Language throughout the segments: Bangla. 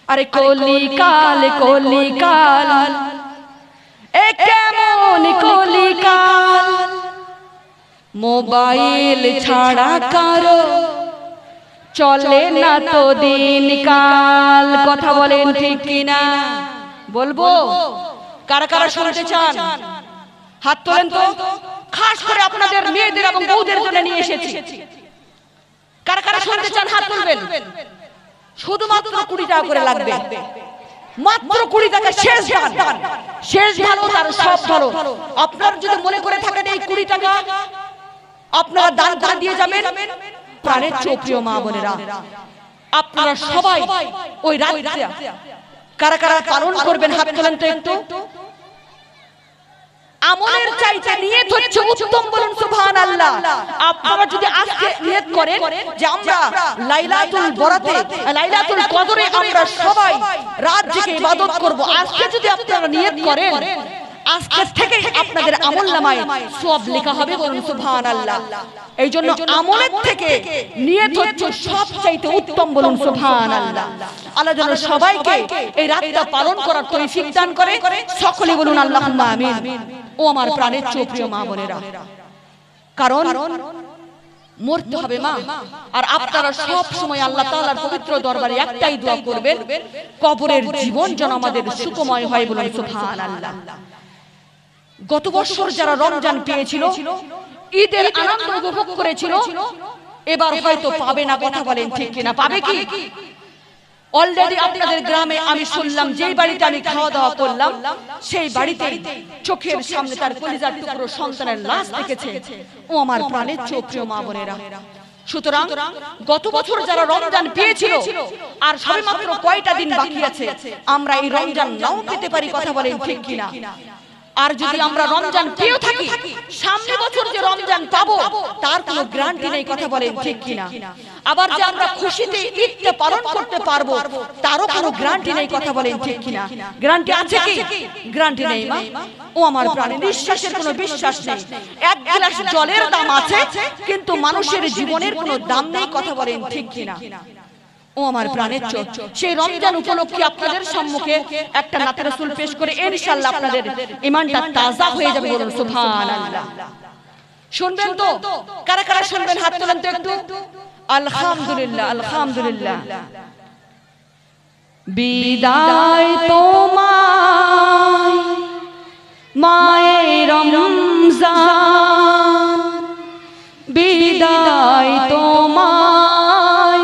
আরে কলিকাল কলিকাল এ কেমন কলিকাল, মোবাইল ছাড়া কারো চলে না তো দিনকাল। কথা বলেন ঠিক কিনা? বলবো? কারা কারা শুনতে চান হাত তোলেন তো। খাস করে আপনাদের মেয়েদের এবং বউদের জন্য নিয়ে এসেছি। কারা কারা শুনতে চান হাত তুলবেন। শুধুমাত্র 20 টাকা করে লাগবে, মাত্র 20 টাকা। শেষ দান, শেষ ভালো তার সব ভালো। আপনারা যদি মনে করে থাকেন এই 20 টাকা আপনারা দান করে দিয়ে যাবেন, প্রাণের প্রিয় মা বোনেরা, আপনারা সবাই ওই রাতটা কারা কারা পালন করবেন হাত তোলেন তো একটু। আমলের চাইতে নিয়ত হচ্ছে উত্তম, বলুন সুবহানাল্লাহ। আপনারা যদি আজকে নিয়ত করেন যে আমরা লাইলাতুল বরাতে, লাইলাতুল কদরে আমরা সবাই রাত জেগে ইবাদত করব, আজকে যদি আপনারা নিয়ত করেন, আজকে থেকে আপনাদের আমলনামায় সওয়াব লেখা হবে, বলুন সুবহানাল্লাহ। এই জন্য আমলের থেকে নিয়ত হচ্ছে সবচাইতে উত্তম, বলুন সুবহানাল্লাহ। আল্লাহ যেন সবাইকে এই রাতটা পালন করার তৌফিক দান করে। সকলে বলুন আল্লাহুম্মা আমিন। ও আমার প্রাণের প্রিয় মা বোনেরা, কারণ মরতে হবে মা, আর আপনারা সব সময় আল্লাহ তাআলার পবিত্র দরবারে একটাই দোয়া করবেন, কবরের জীবন যেন আমাদের সুখময় হয়, বলুন সুবহানাল্লাহ। গত বছর যারা রমজান পেয়েছিল, ঈদের আনন্দ উপভোগ করেছিল, এবার হয়তো পাবে না। কথা বলেন ঠিক কিনা? পাবে কি? অলরেডি আপনাদের গ্রামে আমি শুনলাম, যেই বাড়িতে আমি খাওয়া দাওয়া করলাম সেই বাড়িতে চোখের সামনে তার কলিজার টুকরো সন্তানের লাশ দেখেছে। ও আমার প্রাণের প্রিয় মা বোনেরা, সুতরাং গত বছর যারা রমজান পেয়েছিল, আর সবেমাত্র কয়টা দিন বাকি আছে, আমরা এই রমজান নাও পেতে পারি। কথা বলেন ঠিক কিনা? আর যদি আমরা রমজান পেয়েও থাকি, সামনে বছর যে রমজান পাবো তার কোনো গ্যারান্টি নেই। কথা বলেন ঠিক কিনা? আবার যে আমরা খুশিতে ঈদটা পালন করতে পারবো তারও কোনো গ্যারান্টি নেই। কথা বলেন ঠিক কিনা? গ্যারান্টি আছে কি? গ্যারান্টি নেই মা। ও আমার প্রাণে, নিঃশ্বাসের কোনো বিশ্বাস নেই। এক গ্লাস জলের দাম আছে, কিন্তু মানুষের জীবনের কোনো দাম নেই। কথা বলেন ঠিক কিনা? ও আমার প্রাণের চোখ, সেই রমজান উপলক্ষে আপনাদের সম্মুখে একটা নাতে রাসূল পেশ করে ইনশাআল্লাহ আপনাদের ঈমানটা তাজা হয়ে যাবে, বলুন সুবহানাল্লাহ। শুনবেন তো? কারা কারা শুনবেন হাত তোলেন তো একটু। আলহামদুলিল্লাহ, আলহামদুলিল্লাহ। বিদায় তোমায় মায়ে রমজান, বিদায় তোমায়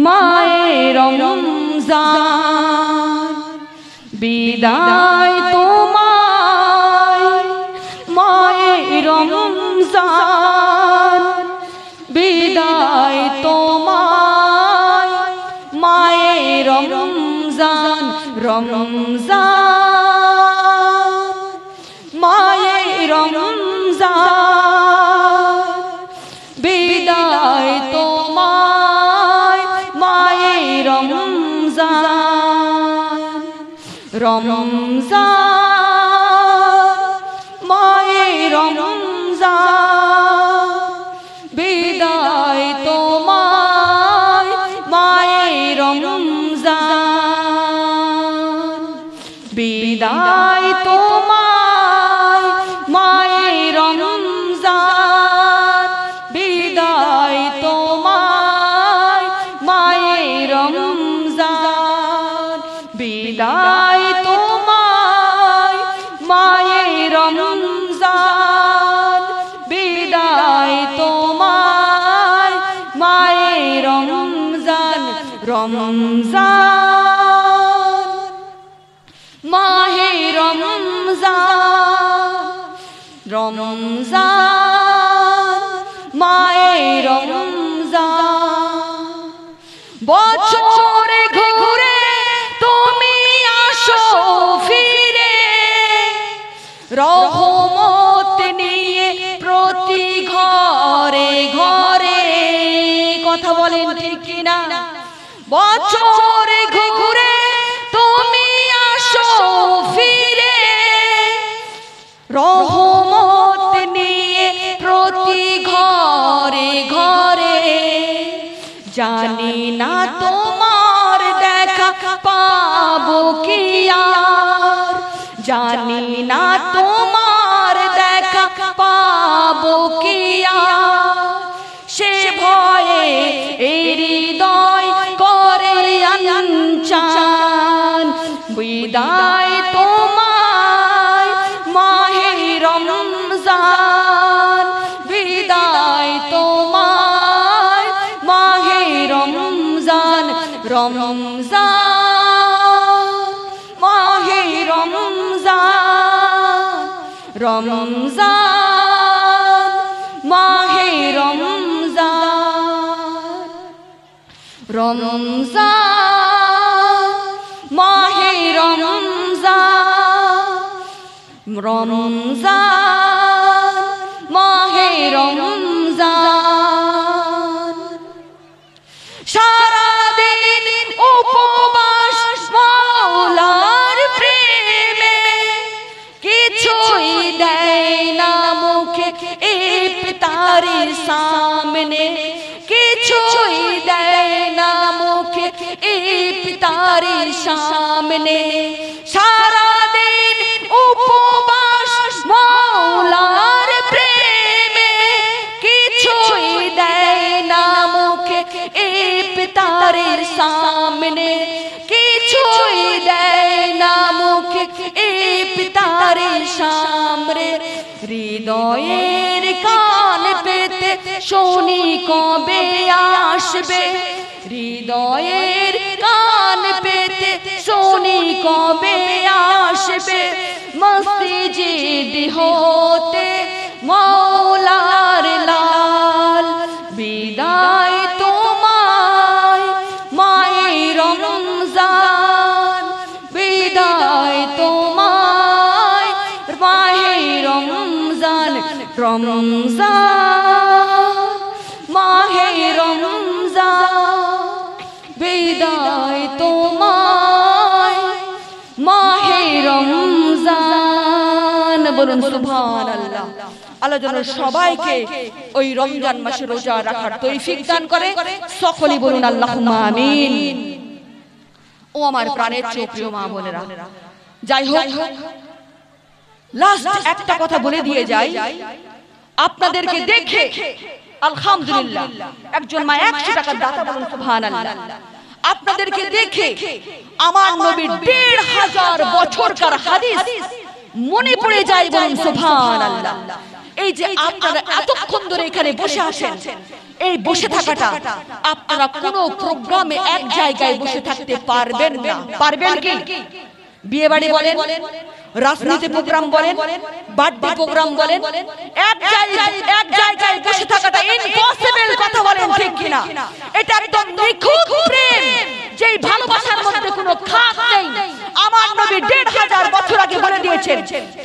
মায়ে রমজান, বিদায় তোমায় মায়ে রমজান, বিদায় তোমায় মায়ে রমজান। রমজান মায়ে রমজান, বিদায় তোমায় মায়ে রমজান। রমজান মায়ে রমজান, বিদায় তোমায় মায়ে রমজান, বিদায় তোমায় মায়ে রমজান, বিদায় তোমায় মায়ে রমজান, বিদায় তোমায় মায়ে রমজান, বিদায় তোমায় মায়ে রমজান। রমজান মাহে রমজান, রমজান মায়ে রমজান। বছরে ঘুরে তুমি আসো ফিরে, রহমত নিয়ে প্রতি ঘরে ঘরে। কথা বলেন ঠিক কিনা? বছরে ঘুরে তুমি আসো ফিরে, রহমত নিয়ে প্রতি ঘরে ঘরে। জানি না তোমার দেখা পাবো কি আর, জানি না তোমার দেখা পাবো কি আর, সে ভয়ে এই হৃদয় করে আনচান। বিদায় তোমায় মাহে রমজান, বিদায় তোমায় মাহে রমজান, রমজান মাহে রমজান, রমজান মাহে রমজান, রমজান মাহে রমজান, রমজান মাহে রমজান। সারাদিন উপবাস মাওলার প্রেমে, কিছুই দেয় না মুখে ইফতারের সামনে, কিছুই দেয় না মুখে ইফতারের সামনে। সারাদিন উপবাস মাওলার প্রেমে, কিছুই দেয় না মুখে ইফতারের সামনে, কিছুই দেয় না মুখে ইফতারের সামনে। হৃদয়ের কান পেতে শুনি কবে আসবে, হৃদয়ের কান পেতে শুনি কবে আসবে, মসজিদ হতে মাওলার লাল। বিদায় তোমায় মাহে রমজান, বিদায় তোমায় মাহে রমজান, রমজান মাহে রমজান, বিদায় তোমায় মাহে রমজান। বলুন সুবহানাল্লাহ। আল্লাহ যেন সবাইকে ওই রমজান মাসে রোজা রাখার তৌফিক দান করে। সকলেই বলুন আল্লাহুম্মা আমিন। ও আমার প্রাণের প্রিয় মা বোনেরা, যাই হোক লাস্ট একটা কথা বলে দিয়ে যাই, আপনাদেরকে দেখে আলহামদুলিল্লাহ একজন মা 100 টাকা দাতা, বলুন সুবহানাল্লাহ। আপনাদেরকে দেখে আমার নবীর 1500 বছরকার হাদিস মনে পড়ে যায়, বলুন সুবহানাল্লাহ। এই যে আপনারা এতক্ষণ ধরে এখানে বসে আছেন, এই বসে থাকাটা আপনারা কোনো প্রোগ্রামে এক জায়গায় বসে থাকতে পারবেন না। পারবেন কি? বিয়ে বাড়ি বলেন, রাজনীতি প্রোগ্রাম বলেন, বার্থডে প্রোগ্রাম বলেন, এক জায়গায় বসে থাকাটা ইম্পসিবল। কথা বলেন ঠিক কিনা? এটা একদম নিখুঁত প্রেম, যেই ভালোবাসার মধ্যে কোনো খাত নেই। আমার নবী 1500 বছর আগে বলে দিয়েছেন,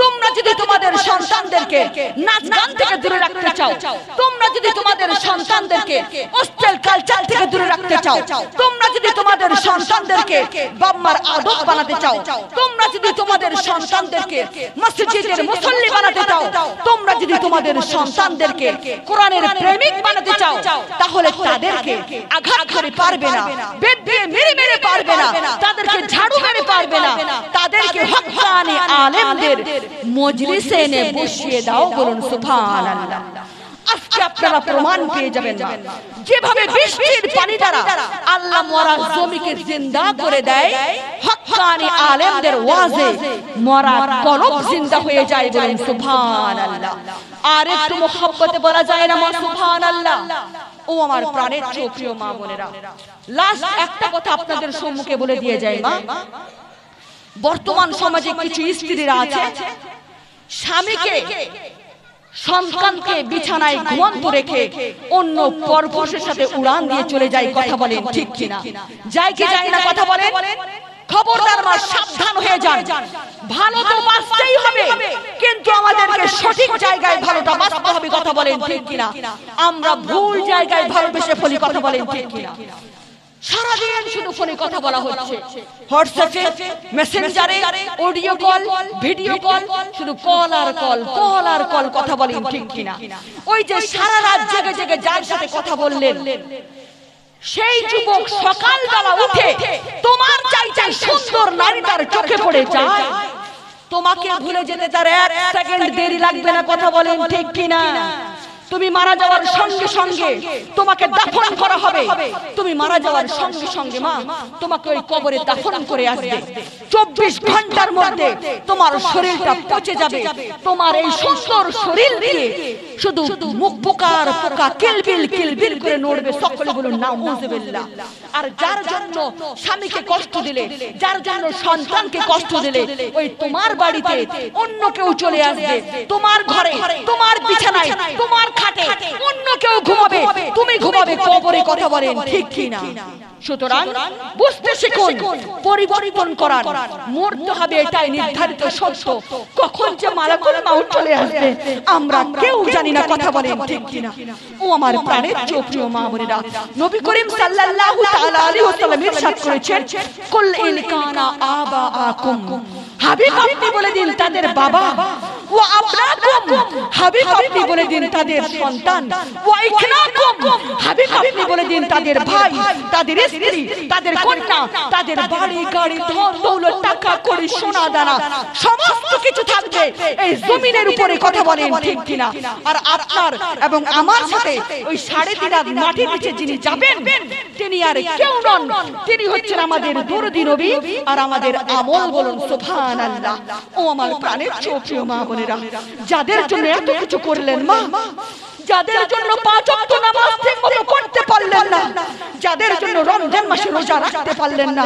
তোমরা যদি তোমাদের সন্তানদেরকে নাচ গান থেকে দূরে রাখতে চাও, তোমরা যদি তোমাদের সন্তানদেরকে অশ্লীল কালচার থেকে দূরে রাখতে চাও, তোমরা যদি তোমাদের সন্তানদেরকে বাম্মার আদব বানাতে চাও, তোমরা যদি তোমাদের সন্তানদেরকে মসজিদের মুসল্লি বানাতে চাও, তোমরা যদি তোমাদের সন্তানদেরকে কোরআনের প্রেমিক বানাতে চাও, তাহলে তাদেরকে আঘাত করে পারবে না, বেদ দিয়ে মেরে মেরে পারবে না, তাদেরকে ঝাড়ু মেরে পারবে না, তাদেরকে হক্কানি আলেমদের মজলিসে এনে বসিয়ে দাও। বলুন সুবহানাল্লাহ। আজকে আপনারা প্রমাণ পেয়ে যাবেন না, যেভাবে বৃষ্টির পানি দ্বারা আল্লাহ মরা জমিকে জিন্দা করে দেয়, হক্কানি আলেমদের ওয়াজে মরা কলব জিন্দা হয়ে যায়। বলুন সুবহানাল্লাহ। আর একটু মোহাব্বতে বলা যায় না সুবহানাল্লাহ? ও আমার প্রাণের প্রিয় মা বোনেরা, লাস্ট একটা কথা আপনাদের সম্মুখে বলে দিয়ে যায়। মা, বর্তমান সমাজে কিছু স্ত্রীরা আছে, স্বামীকে সন্তানকে বিছানায় ঘুমন্ত রেখে অন্য পরপুরুষের সাথে উড়ান দিয়ে চলে যায়। কথা বলেন ঠিক কিনা? যায় কি যায় না? কথা বলেন। খবরদার মা, সাবধান হয়ে যান। ভালো তো বাঁচতেই হবে, কিন্তু আমাদেরকে সঠিক জায়গায় ভালোটা বাঁচতে হবে। কথা বলেন ঠিক কিনা? আমরা ভুল জায়গায় ভালোবেসে ফেলি। কথা বলেন ঠিক কিনা? সারাদিন শুধু ফোনে কথা বলা হচ্ছে, হোয়াটসঅ্যাপে, মেসেঞ্জারে, অডিও কল, ভিডিও কল, শুধু কল আর কল, কল আর কল। কথা বলেন ঠিক কিনা? ওই যে সারা রাত জেগে জেগে যার সাথে কথা বললেন, সেই যুবক সকালবেলা উঠে তোমার চাইতে তার চোখে পড়ে যায়, তোমাকে ভুলে যেতে তার 1 সেকেন্ড দেরি লাগবে না। কথা বলেন ঠিক কিনা? তুমি মারা যাওয়ার সঙ্গে সঙ্গে তোমাকে দাফন করা হবে। তুমি মারা যাওয়ার সঙ্গে সঙ্গে মা তোমাকে ওই কবরে দাফন করে আসবে। 24 ঘন্টার মধ্যে তোমার শরীরটা পচে যাবে। তোমার এই সুন্দর শরীর দিয়ে শুধু মুখ পোকার পোকা কিলবিল কিলবিল করে নড়বে। সকলে বলুন নাউজুবিল্লাহ। আর যার জন্য স্বামীকে কষ্ট দিলে, যার জন্য সন্তানকে কষ্ট দিলে, ওই তোমার বাড়িতে অন্য কেউ চলে আসবে। তোমার ঘরে, তোমার বিছানায়, তোমার খাটে অন্য কেউ ঘুমাবে, তুমি ঘুমাবে কবরে। কথা বলেন ঠিক কি না? সুতরাং বুঝতে শিখুন, পরিবর্তন করার মরতে হবে এটাই নির্ধারিত সত্য। কখন যে মালাকুল মাউত চলে আসবে আমরা কেউ জানি না। কথা বলেন ঠিক কি না? ও আমার প্রাণের প্রিয় মা বোনেরা, নবী করিম সাল্লাল্লাহু তাআলা আলাইহি ওয়াসাল্লাম ইরশাদ করেছেন, কুল ইন কানা আবাআকুম, হাবিব আপনি বলে দিন তাদের বাবা, ও আবনাকুম, হাবিব আপনি বলে দিন তাদের সন্তান, ও ইখনাকুম, হাবিব আপনি বলে দিন তাদের ভাই, তাদের স্ত্রী, তাদের কন্যা, তাদের বাড়ি গাড়ি ধন দৌলত টাকা কড়ি সোনা দানা সমস্ত কিছু থাকবে এই জমিনের উপরে। কথা বলেন ঠিক কিনা? আর আপনার এবং আমার সাথে ওই 3.5 হাত মাটির নিচে যিনি যাবেন তিনি আর কেউ নন, তিনি হচ্ছেন আমাদের দরদি নবী আর আমাদের আমল। বলুন সুবহানাল্লাহ। ও আমার প্রাণের প্রিয় মা বোনেরা, যাদের জন্য এত কিছু করলেন মা, যাদের জন্য 5 ওয়াক্ত নামাজ ঠিকমতো করতে পারলেন না, যাদের জন্য রমজান মাসে রোজা রাখতে পারলেন না,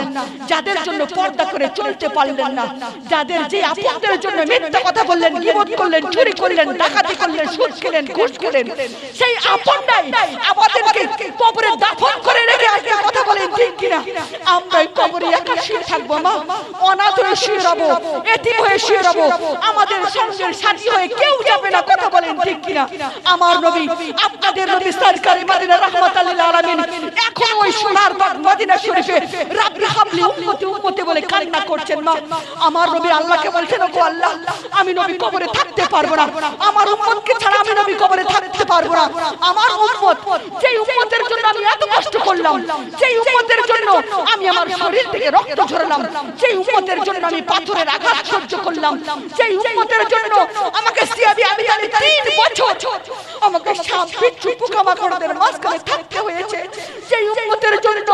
যাদের জন্য পর্দা করে চলতে পারলেন না, যাদের যে আপনদের জন্য মিথ্যা কথা বললেন, গীবত করলেন, চুরি করলেন, ডাকাতি করলেন, সুদ খেলেন, ঘুষ খেলেন, সেই আপনরাই আমাদেরকে কবরে দাফন করে রেখে আসবে। কথা বলেন ঠিক কিনা? আমরা কবরে একা শুয়ে থাকবো মা, অনাথ হয়ে শুয়ে রব, এতিম হয়ে শুয়ে রব, আমাদের সঙ্গের সাথী হয়ে কেউ যাবে না। কথা বলেন ঠিক কিনা? আমার নবী, আপনাদের নবী সরকারি মদিনা রাহমাতুল লিল আলামিন এখন ওই সোনার বাগ মদিনা শরীফে রাব্বি হাবলি উম্মতি উম্মতি বলে কান্না করছেন মা। আমার নবী আল্লাহকে বলছেন, ওগো আল্লাহ, আমি নবী কবরে থাকতে পারবো না, আমার উম্মতকে ছাড়া আমি নবী কবরে থাকতে পারবো না। আমার উম্মত, যেই উম্মতের জন্য আমি এত কষ্ট করলাম, যেই উম্মতের জন্য আমি আমার শরীর থেকে রক্ত ঝরালাম, যেই উম্মতের জন্য আমি পাথরের আঘাত সহ্য করলাম, যেই উম্মতের জন্য আমাকে সিয়াবি আমি 3 বছর আমাকে সাপ বিচ্ছু পোকামাকড়দের মাঝখানে থাকতে হয়েছে, যেই উম্মতের জন্য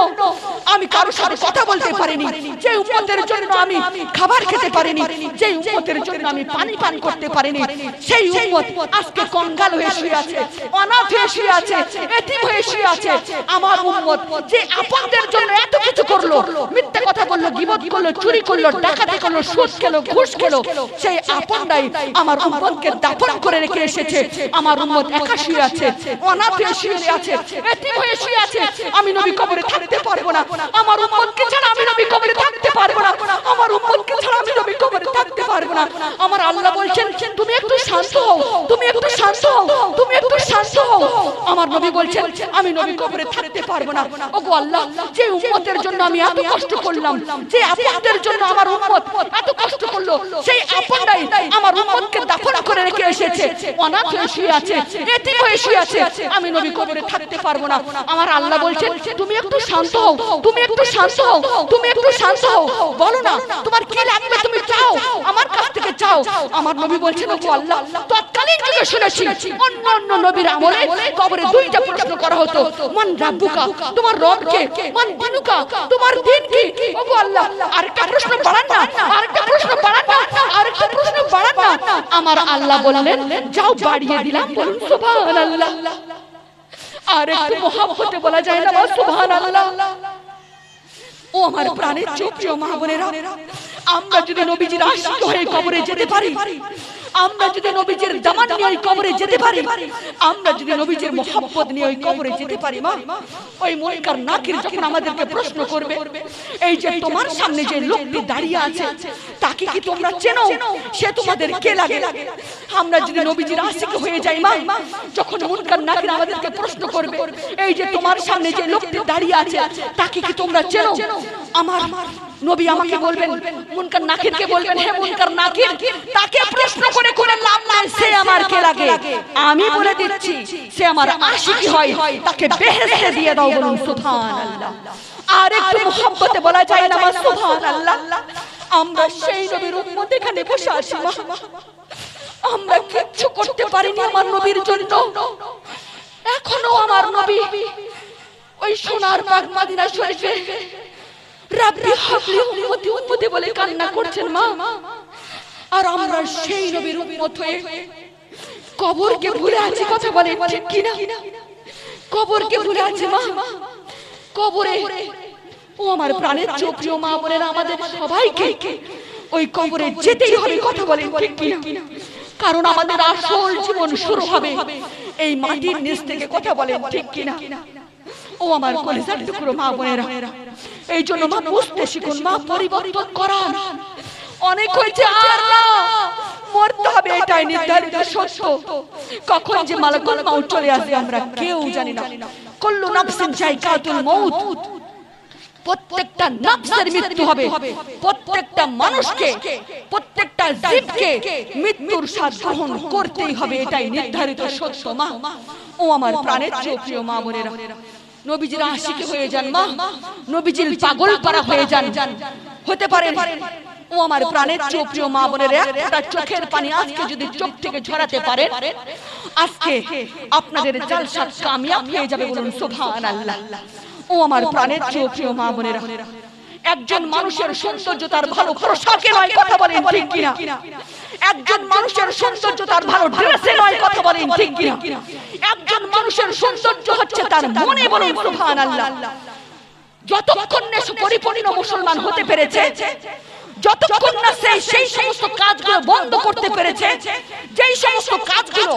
আমি কারোর সাথে কথা বলতে পারিনি, যেই উম্মতের জন্য আমি খাবার খেতে পারিনি, যেই উম্মতের জন্য আমি পানি পান করতে পারিনি, সেই উম্মত আজকে কঙ্গাল হয়ে শুয়ে আছে, অনাথ হয়ে শুয়ে আছে, এতিম হয়ে শুয়ে আছে। আমার উম্মত যে আপনদের জন্য এত কিছু করলো, মিথ্যা কথা বললো, গীবত করলো, চুরি করলো, ডাকাতি করলো, সুদ খেলো, ঘুষ খেলো, সেই আপনরাই আমার উম্মতকে দাফন করে রেখে এসেছে। আমার উম্মত একা শুয়ে আছে, অনাথ হয়ে শুয়ে আছে, এতিম হয়ে শুয়ে আছে। আমি নবী কবরে থাকতে পারবো না, আমার উম্মতকে ছাড়া আমি নবী কবরে থাকতে পারবো না, আমার উম্মতকে ছাড়া আমি নবী কবরে থাকতে পারবো না। আমার আল্লাহ বলছেন, তুমি একটু শান্ত হও, তুমি একটু শান্ত হও, তুমি একটু শান্ত হও। আমার নবী বলছেন, আমি নবী কবরে থাকতে পারবো না। ওগো আল্লাহ, যে উম্মতের জন্য আমি এত কষ্ট করলাম, যে আপনদের জন্য আমার উম্মত এত কষ্ট করলো, সেই আপনরাই আমার উম্মতকে দাফন করে রেখে এসেছে, অনাথ হয়ে শুয়ে আছে, এতিম হয়ে শুয়ে আছে। আমি নবী কবরে থাকতে পারবো না। আমার আল্লাহ বলছেন, তুমি একটু শান্ত হও, তুমি একটু শান্ত হও, তুমি একটু শান্ত হও, বলো না তোমার কি লাগবে, তুমি চাও, আমার কাছ থেকে চাও। আমার নবী বলছেন, ওগো আল্লাহ, তৎকালীন যুগে শুনেছি অন্য অন্য নবীর আমলে কবরে 2টা প্রশ্ন করা হতো, মান রাব্বুকা, তোমার রব কে, মান দিনুকা, তোমার দিন কি। ওগো আল্লাহ, আরেকটা প্রশ্ন বাড়ান না, আরেকটা প্রশ্ন বাড়ান না, আরেকটা প্রশ্ন বাড়ান না। আমার আল্লাহ বললেন, যাও বাড়িয়ে দিলাম। বলুন সুবহানাল্লাহ। আর একটু মহব্বতে বলা যায় না সুবহানাল্লাহ। ও আমার প্রাণের প্রিয় মা বোনেরা, আমরা যদি নবীজির আশিক হয়ে কবরে যেতে পারি, আমরা যদি নবীজির দামান নিয়ে ওই কবরে যেতে পারি, আমরা যদি নবীজির মহব্বত নিয়ে ওই কবরে যেতে পারি মা, ওই মুনকার নাকির যখন আমাদেরকে প্রশ্ন করবে, এই যে তোমার সামনে যে লোকটি দাঁড়িয়ে আছে তাকে কি তোমরা চেনো, সে তোমাদের কে লাগে? আমরা যদি নবীজির আশিক হয়ে যাই মা, যখন মুনকার নাকির আমাদেরকে প্রশ্ন করবে, এই যে তোমার সামনে যে লোকটি দাঁড়িয়ে আছে তাকে কি তোমরা চেনো? আমার নবী আমাকে বলবেন, মুনকার নাকিরকে বলবেন, হে মুনকার নাকির, তাকে প্রশ্ন করে করে লাভ নাই, সে আমার কে লাগে? আমি বলে দিচ্ছি, সে আমার আশিকি হয়, তাকে বেহেশতে দিয়ে দাও। বলুন সুবহানাল্লাহ। আর একটু মুহাব্বতে বলা যায় না সুবহানাল্লাহ। আমরা সেই নবীর উম্মত এখানে বসে আছি মা। আমরা কিচ্ছু করতে পারিনি আমার নবীর জন্য। এখনো আমার নবী ওই সোনার বাগ মদিনা শরীফে রাব্বি হাবলি উম্মতি উম্মতি বলে কান্না করছেন মা। আর আমরা সেই নবীর উম্মত হয়ে কবরকে ভুলে আছি, কথা বলে ঠিক কিনা? কবরকে ভুলে আছি মা। কবরে ও আমার প্রাণের প্রিয় মা বোনেরা, আমাদের সবাইকে ওই কবরে যেতেই হবে, কথা বলে ঠিক কিনা? কারণ আমাদের আসল জীবন শুরু হবে এই মাটির নিচ থেকে, কথা বলে ঠিক কিনা? ও আমার কলিজার টুকরো মা বোনেরা, এই জন্য মা বুঝতে শিখুন মা, পরিবর্তন করান। অনেক হয়েছে, আর না, মরতে হবে এটাই নির্ধারিত সত্য। কখন যে মালাকুল মাউত চলে আসবে আমরা কেউ জানি না। কুল্লু নাফসিন যায়কাতুল মাউত, প্রত্যেকটা নফসের মৃত্যু হবে। প্রত্যেকটা মানুষকে, প্রত্যেকটা জীবকে মৃত্যুর স্বাদ গ্রহণ করতেই হবে, এটাই নির্ধারিত সত্য মা। ও আমার প্রাণের প্রিয় মা বোনেরা, নবীজির আশিক হয়ে যান মা, নবীজির পাগল পারা হয়ে যান। হতে পারে ও আমার প্রাণের প্রিয় মা বোনেরা, একটা চোখের পানি আজকে যদি চোখ থেকে ঝরাতে পারে, আজকে আপনাদের জালসা কামিয়াব হয়ে যাবে, বলুন সুবহানাল্লাহ। ও আমার প্রাণের প্রিয় মা বোনেরা, একজন মানুষের সৌন্দর্য তার ভালো পোশাকে নয়, কথা বলেন ঠিক কিনা? একজন মানুষের সৌন্দর্য তার ভালো ড্রেসে নয়, কথা বলেন ঠিক কিনা? একজন মানুষের সৌন্দর্য হচ্ছে তার মনে, বলুন সুবহানাল্লাহ। যতক্ষণ না সে পরিপূর্ণ মুসলমান হতে পেরেছে, যতক্ষণ না সেই সমস্ত কাজগুলো বন্ধ করতে পেরেছে, যেই সমস্ত কাজগুলো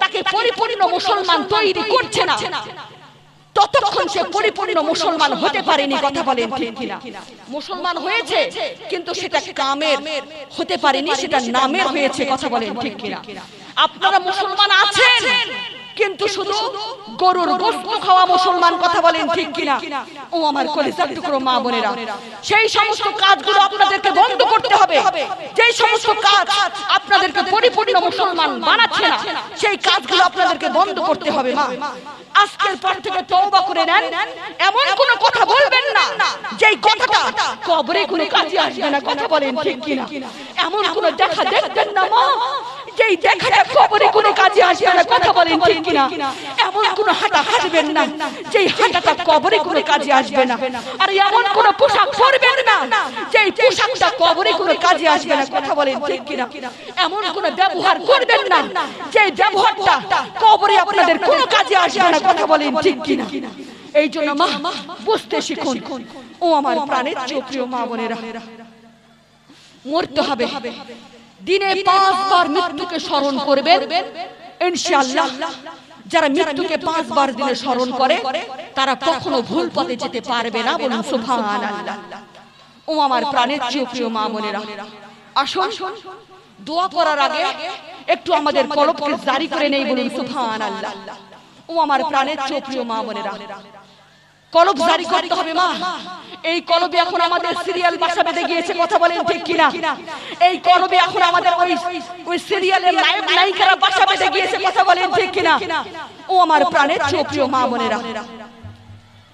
তাকে পরিপূর্ণ মুসলমান তৈরি করছে না, ততক্ষণ সে পরিপূর্ণ মুসলমান হতে পারেনি, কথা বলেন ঠিক কিনা? মুসলমান হয়েছে কিন্তু সেটা কামের হতে পারেনি, সেটা নামের হয়েছে, কথা বলেন ঠিক কিনা? আপনারা মুসলমান আছেন কিন্তু শুধু গরুর গোশত খাওয়া মুসলমান, কথা বলেন ঠিক কিনা? ও আমার কলিজার টুকরো মা বোনেরা, সেই সমস্ত কাজগুলো আপনাদেরকে বন্ধ করতে হবে। যেই সমস্ত কাজ আপনাদেরকে পরিপূর্ণ মুসলমান বানাচ্ছে না, সেই কাজগুলো আপনাদেরকে বন্ধ করতে হবে মা। আজকের পর থেকে তওবা করে নেন, এমন কোন কথা বলবেন না যেই কথাটা কবরে কোনো কাজে আসবে না, কথা বলেন ঠিক কিনা? এমন কোন দেখা দেখবেন না মা যেই দেখাটা কবরে কোনো কাজে আসবে না, কথা বলেন ঠিক কিনা? এমন কোন হাঁটা হাঁটবেন না যেই হাঁটাটা কবরে কোনো কাজে আসবে না। আর এমন কোন পোশাক পরবেন না যেই পোশাকটা কবরে কোনো কাজে আসবে না, কথা বলেন ঠিক কিনা? এমন কোন ব্যবহার করবেন না যেই ব্যবহারটা কবরে আপনাদের কোনো কাজে আসবে না, কথা বলেন ঠিক কিনা? এই জন্য মা বুঝতে শিখুন। ও আমার প্রাণের প্রিয় মা বোনেরা, মরতে হবে, দিনে 5 বার মৃত্যুকে স্মরণ করবেন ইনশাআল্লাহ। যারা মৃত্যুকে 5 বার দিনে স্মরণ করে তারা কখনো ভুল পথে যেতে পারবে না, বলুন সুবহানাল্লাহ। ও আমার প্রাণের প্রিয় মা বোনেরা, আসুন দোয়া করার আগে একটু আমাদের কলবকে জারি করে নেই, বলুন সুবহানাল্লাহ। ও আমার প্রাণের প্রিয় মা বোনেরা, কলব জারি করতে হবে মা। এই কলবে এখন আমাদের সিরিয়াল বাসা বেঁধে গিয়েছে, কথা বলেন ঠিক কিনা? এই কলবে এখন আমাদের ওই সিরিয়ালের নায়ক নায়িকারা বাসা বেঁধে গিয়েছে, কথা বলেন ঠিক কিনা? ও আমার প্রাণের প্রিয় মা বোনেরা,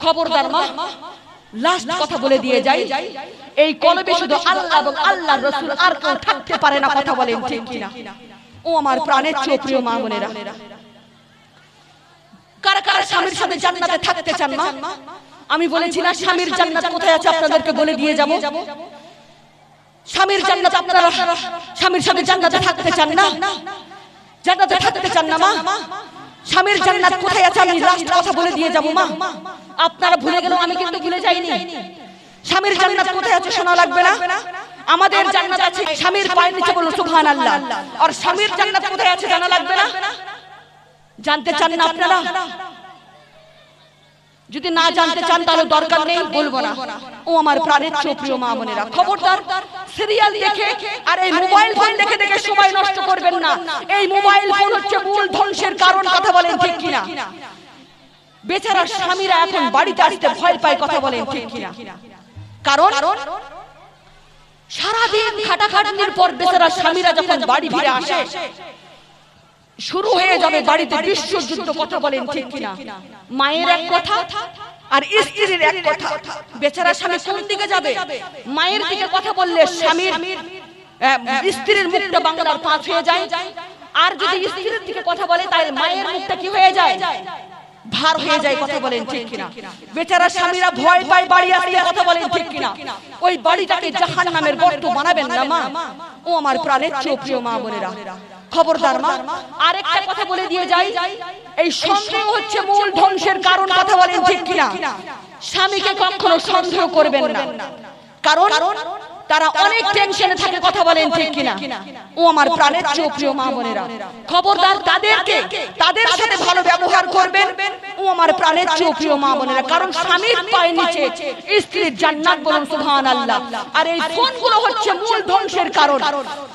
খবরদার মা, লাস্ট কথা বলে দিয়ে যাই, এই কলবে শুধু আল্লাহ এবং আল্লাহর রাসূল আর কেউ থাকতে পারে না, কথা বলেন ঠিক কিনা? ও আমার প্রাণের প্রিয় মা বোনেরা, কারা কারা স্বামীর সাথে জান্নাতে থাকতে চান মা? আমি বলেছি না স্বামীর জান্নাত কোথায় আছে, আপনাদেরকে বলে দিয়ে যাব। স্বামীর জান্নাত, আপনারা স্বামীর সাথে জান্নাতে থাকতে চান না? জান্নাতে থাকতে চান না মা? স্বামীর জান্নাত কোথায় আছে আমি লাস্ট কথা বলে দিয়ে যাব মা। আপনারা ভুলে গেলেও আমি কিন্তু ভুলে যাইনি। স্বামীর জান্নাত কোথায় আছে শোনা লাগবে না? আমাদের জান্নাত আছে স্বামীর পায়ের নিচে, বলুন সুবহানাল্লাহ। আর স্বামীর জান্নাত কোথায় আছে জানা লাগবে না? জানতে চান না আপনারা? যদি না জানতে চান তাহলে দরকার নেই, বলবো না। ও আমার প্রাণের প্রিয় মা বোনেরা, খবরদার সিরিয়াল দেখে আর এই মোবাইল ফোন দেখে দেখে সময় নষ্ট করবেন না। এই মোবাইল ফোন হচ্ছে মূল ধ্বংসের কারণ, কথা বলেন ঠিক কিনা? বেচারা স্বামীরা এখন বাড়িতে আসতে ভয় পায়, কথা বলেন ঠিক কিনা? কারণ সারাদিন খাটাখাটনির পর বেচারা স্বামীরা যখন বাড়ি ফিরে আসে, শুরু হয়ে যাবে বাড়িতে বিশ্বযুদ্ধ, কথা বলেন ঠিক কিনা? মায়ের এক কথা আর স্ত্রীর এক কথা, বেচারা স্বামী কোন দিকে যাবে? মায়ের দিকে কথা বললে স্বামীর স্ত্রীর মুখটা বাংলার পাঁচ হয়ে যায়, আর যদি স্ত্রীর দিকে কথা বলে তাহলে মায়ের মুখটা কি হয়ে যায়? ভার হয়ে যায়। কথা বলেন ঠিক কিনা? বেচারা স্বামীরা ভয় পায় বাড়ি আসতে। কথা বলেন ঠিক কিনা? ওই বাড়িটাকে জাহান্নামের গর্ত বানাবেন না মা। ও আমার প্রাণের প্রিয় মা বোনেরা, খবরদার মা। আরেকটা কথা বলে দিয়ে যাই, এই সন্দেহ হচ্ছে মূল ধ্বংসের কারণ। কথা বলেন ঠিক কিনা? স্বামীকে কখনো সন্দেহ করবেন না, কারণ তারা অনেক টেনশনে থাকে। কথা বলেন ঠিক কিনা? ও আমার প্রাণের প্রিয় মা বোনেরা, খবরদার তাদের সাথে ভালো ব্যবহার করবেন। ও আমার প্রাণের প্রিয় মা বোনেরা, কারণ স্বামীর পায়ের নিচে স্ত্রীর জান্নাত। বলুন সুবহানাল্লাহ। আর এই ফোনগুলো হচ্ছে মূল ধ্বংসের কারণ।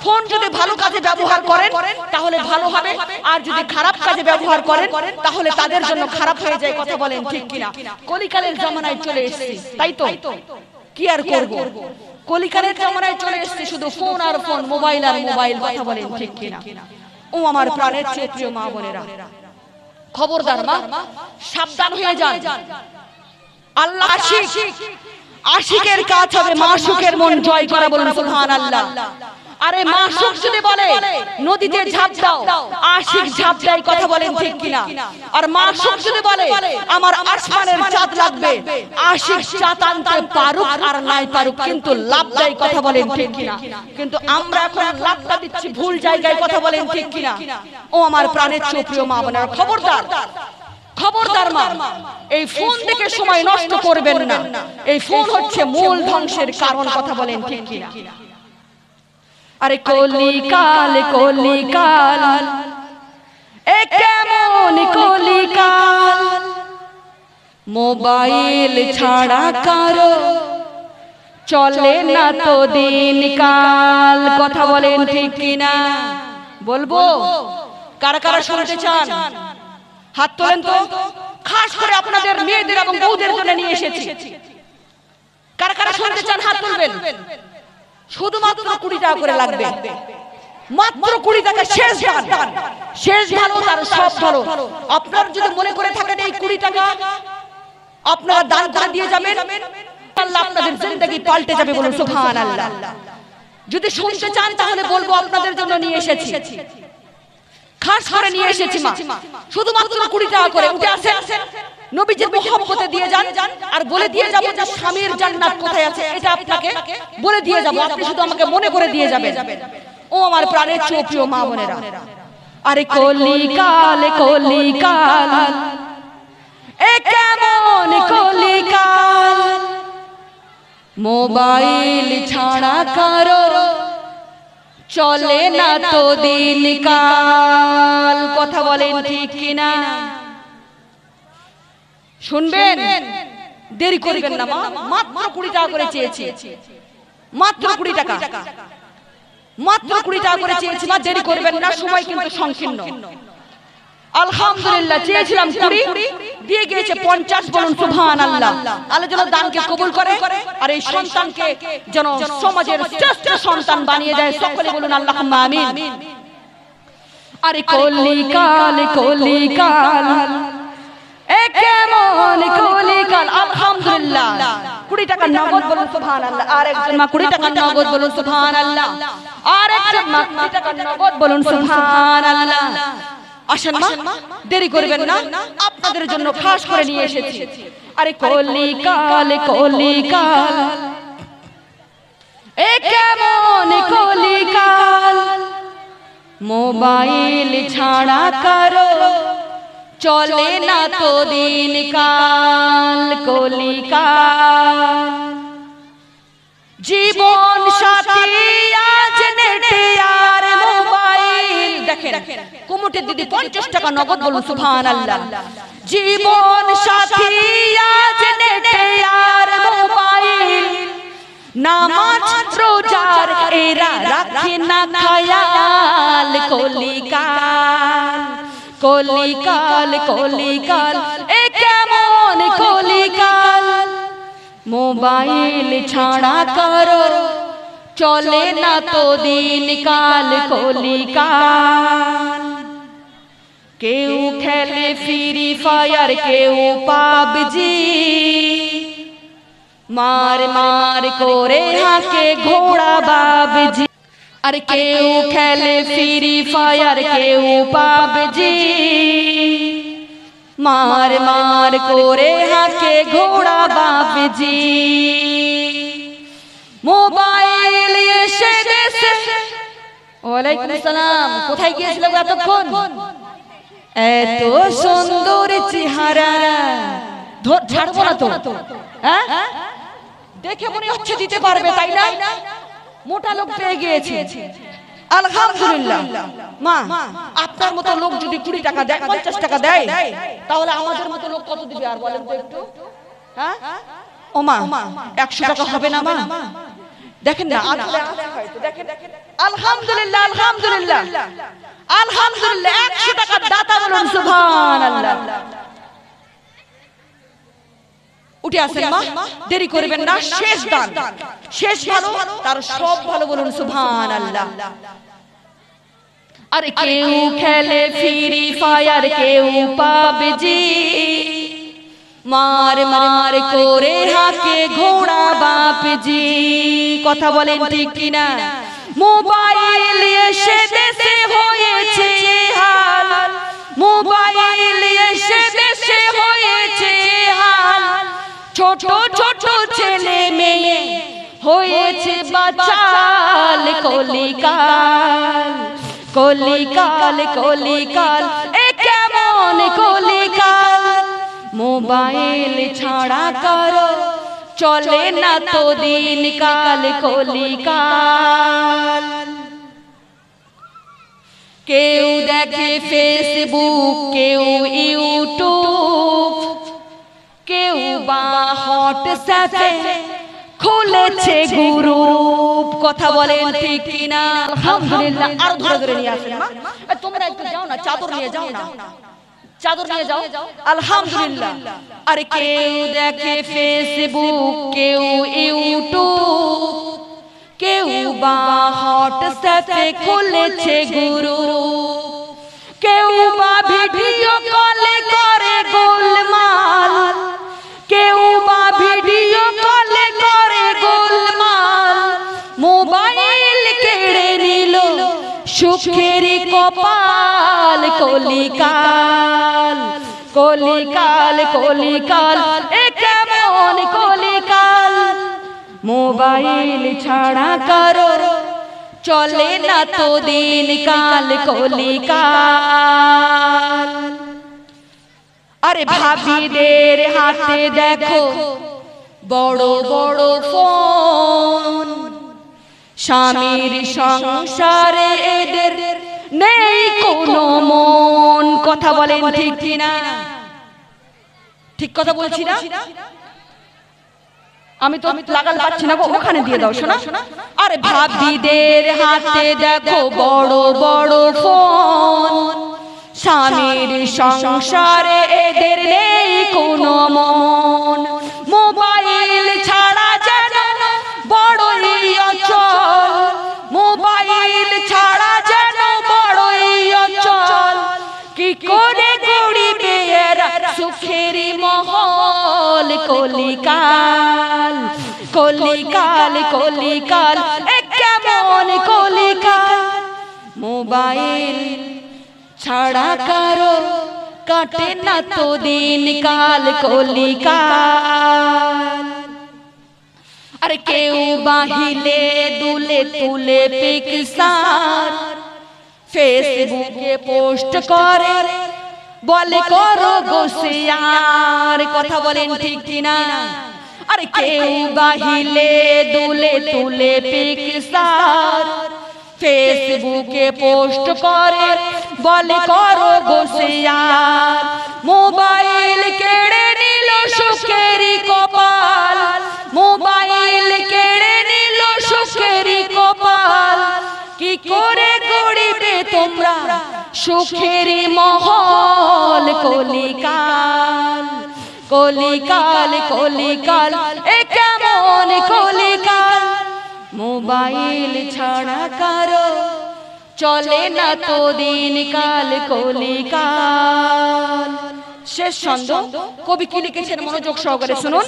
ফোন যদি ভালো কাজে ব্যবহার করেন তাহলে ভালো হবে, আর যদি খারাপ কাজে ব্যবহার করেন তাহলে তাদের জন্য খারাপ হয়ে যায়। কথা বলেন ঠিক কিনা? কলিকালের জামানায় চলে এসেছি, তাই তো কি আর করব? কলিকালের জামানায় চলে এসেছি, শুধু ফোন আর ফোন, মোবাইল আর মোবাইল। কথা বলেন ঠিক কিনা? ও আমার প্রাণের প্রিয় মা বোনেরা, খবরদার মা, সাবধান হয়ে যান। আল্লাহ আশিকের কাজ হবে মাশুকের মন জয় করা। বলুন সুবহানাল্লাহ। আরে মাশুক যদি বলে নদীতে ঝাঁপ দাও, আশিক ঝাঁপ দেয়। কথা বলেন ঠিক কিনা? আর মাশুক যদি বলে আমার আসমানের চাঁদ লাগবে, আশিক চাঁদ আনতে পারুক আর নাই পারুক, কিন্তু লাভ দেয়। কথা বলেন ঠিক কিনা? কিন্তু আমরা এখন লাভটা দিচ্ছি ভুল জায়গায়। কথা বলেন ঠিক কিনা? ও আমার প্রাণের প্রিয় মা বোনেরা, খবরদার মা, এই ফোন দেখে সময় নষ্ট করবেন না। এই ফোন হচ্ছে মূল ধ্বংসের কারণ। কথা বলেন ঠিক কিনা? আরে কলিকাল এ কেমন কলিকাল, মোবাইল ছাড়া কারো চলে না তো দিনকাল। কথা বলেন ঠিক কিনা? বলবো কারা কারা শুনতে চান? হাত তোলেন তো। খাস করে আপনাদের মেয়েদের এবং বউদের জন্য নিয়ে এসেছি। কারা কারা শুনতে চান হাত তুলবেন। শুধুমাত্র 20 টাকা করে লাগবে, মাত্র 20 টাকা। শেষ ভালো তার সব ভালো। আপনারা যদি মনে করে থাকেন এই 20 টাকা আপনারা দান করে দিয়ে যাবেন, আল্লাহ আপনাদের জিন্দেগি পাল্টে যাবে। বলুন সুবহানাল্লাহ। যদি শুনতে চান তাহলে বলবো আপনাদের জন্য নিয়ে এসেছি, খাস করে নিয়ে এসেছি মা। শুধুমাত্র 20 টাকা করে উঠে আসেন, নবীজির মহব্বতে দিয়ে যান, আর বলে দিয়ে যাব যে স্বামীর জান্নাত কোথায় আছে এটা আপনাকে বলে দিয়ে যাব। আপনি শুধু আমাকে মনে করে দিয়ে যাবেন। ও আমার প্রাণের প্রিয় মা বোনেরা, আরে কলিকাল এ কেমন কলিকাল, মোবাইল ছাড়া কারো চলে না তো দিনকাল। কথা বলেন ঠিক কিনা? শুনবেন, দেরি করবেন না মা। মাত্র 20 টাকা করে চেয়েছি, মাত্র 20 টাকা, মাত্র 20 টাকা করে চেয়েছি মা। দেরি করবেন না, সময় কিন্তু সংকীর্ণ। আলহামদুলিল্লাহ, চেয়েছিলাম 20, দিয়ে গিয়েছে 50। বলুন সুবহানাল্লাহ। আল্লাহ যেন দানকে কবুল করে আর এই সন্তানকে যেন সমাজের শ্রেষ্ঠ সন্তান বানিয়ে দেয়। সকলে বলুন আল্লাহুম্মা আমিন। আরে কলিকাল এ কেমন কলিকাল। আলহামদুলিল্লাহ, 20 টাকা নগদ। বলুন সুবহানাল্লাহ। আর একজন মা 20 টাকা নগদ। বলুন সুবহানাল্লাহ। আর একজন মা 20 টাকা নগদ। বলুন সুবহানাল্লাহ। আসেন মা, দেরি করবেন না, আপনাদের জন্য খাস করে নিয়ে এসেছি। আরে কলিকাল এ কেমন কলিকাল, মোবাইল ছাড়া কারো চলে না তো দিনকাল। কলিকাল জীবন সাথী আজ নেটে আর মোবাইল। দেখেন কুমুটের দিদি 50 টাকা নগদ। বলুন সুবহানাল্লাহ। জীবন সাথী আজ নেটে আর মোবাইল, নামাজ রোজার এরা রাখে না খেয়াল। কলিকাল এ কেমন কলিকাল, মোবাইল ছাড়া কারো চলে না তো দিনকাল। কলিকাল কেউ খেলে ফ্রি ফায়ার, কেউ পাবজি, মার মার করে হাঁকে ঘোড়া বাবজি। আর কেউ খেলে ফ্রি ফায়ার, কেউ পাবজি, মার মার করে হাঁকে ঘোড়া বাবজি। মোবাইল এসে দেশে। ওয়ালাইকুম আসসালাম। কোথায় গিয়েছিল এতক্ষণ? এত সুন্দর চেহারা, ছাড়বো না তো। হ্যাঁ, দেখে মনে হচ্ছে দিতে পারবে, তাই না? মোটা লোক পেয়ে গিয়েছে, আলহামদুলিল্লাহ। মা, আপনার মতো লোক যদি 20 টাকা দেয়, 50 টাকা দেয়, তাহলে আমাদের মতো লোক কত দিবে আর বলেন তো একটু? হ্যাঁ ও মা, 100 টাকা হবে না মা? দেখেন না, দেখেন, আলহামদুলিল্লাহ, আলহামদুলিল্লাহ, আলহামদুলিল্লাহ। 100 টাকার দাতা বলুন সুবহানাল্লাহ। উঠে আসেন মা, দেরি করবেন না। শেষ দান, শেষ ভালো, তার সব ভালো বলুন সুবহানাল্লাহ। আর কেউ খেলে ফ্রি ফায়ার, কেউ পাবজি, মার মার করে হাঁকে ঘোড়া বাপজি। কথা বলেন ঠিক কিনা? মোবাইল এসে দেশে হয়েছে হাল, মোবাইল এসে দেশে হয়েছে হাল। ছোট ছোট ছেলে মেয়ে হয়েছে বাচাল, কলিকাল, কলিকাল, কলিকাল, এ কেমন কলিকাল। মোবাইল ছাড়া করো চলে না তো দিন কাল, কলিকাল। কেউ দেখে ফেসবুক, কেউ ইউটিউব, কেউ বা হোয়াটসঅ্যাপে খুলেছে গ্রুপ। কথা বলেন ঠিক কিনা? আলহামদুলিল্লাহ। আর ধরে ধরে নিয়ে আসেন মা, তোমরা একটু যাও না, চাদর নিয়ে যাও না, চাদর নিয়ে যাও। আলহামদুলিল্লাহ। আর কেউ দেখে ফেসবুক, কেউ ইউটিউব, কেউ বা হোয়াটসঅ্যাপে খুলেছে গ্রুপ, কেউ বা ভিডিও কলে করে গোলমাল, কেউ বা ভিডিও কলে করে গোলমাল। মোবাইল কেড়ে নিল সুখের কপাল, কলিকাল, কলিকাল, কলিকাল, এ কেমন কলিকাল। মোবাইল ছাড়া কারো চলে না তো দিন কাল, কলিকাল। আরে ভাবিদের হাতে দেখো বড় বড় ফোন, স্বামীর সংসারে এদের নেই কোনো মন। কথা বলেন ঠিক কিনা? ঠিক কথা বলছি না? আমি তো লাগাল পাচ্ছি না, ওখানে দিয়ে দাও শোনা। আরে ভাবিদের হাতে দেখো বড় বড় ফোন, স্বামীর সংসারে এদের নেই কোনো মন। মোবাইল ছাড়া যেন বড়ই অচল, মোবাইল ছাড়া যেন বড়ই অচল। কি করে গড়িবে এরা সুখের মহল, কলিকাল, কলিকাল, কলিকাল, এ কেমন কলিকাল। মোবাইল ছাড়া কারো কাটে না তো দিন কাল, কলিকাল। আর কেউ বাহিলে দুলে তুলে পিকচার, ফেসবুকে পোস্ট করে বলে করো গো শেয়ার। কথা বলেন ঠিক কিনা? আর কেউ বাহিলে দুলে তুলে পিকচার, ফেসবুকে পোস্ট করে বলে করো গো শেয়ার। মোবাইল কেড়ে নিল সুখের কপাল, মোবাইল কেড়ে নিল সুখের কপাল। কি করে গড়িবে তোমরা সুখের মহল, কলিকাল, কলিকাল, কলিকাল, এ কেমন কলিকাল। মোবাইল ছাড়া কারো চলে না তো দিন কাল কলিকাল। শেষ ছন্দ। কবি কি লিখেছেন মনোযোগ সহকারে শুনুন।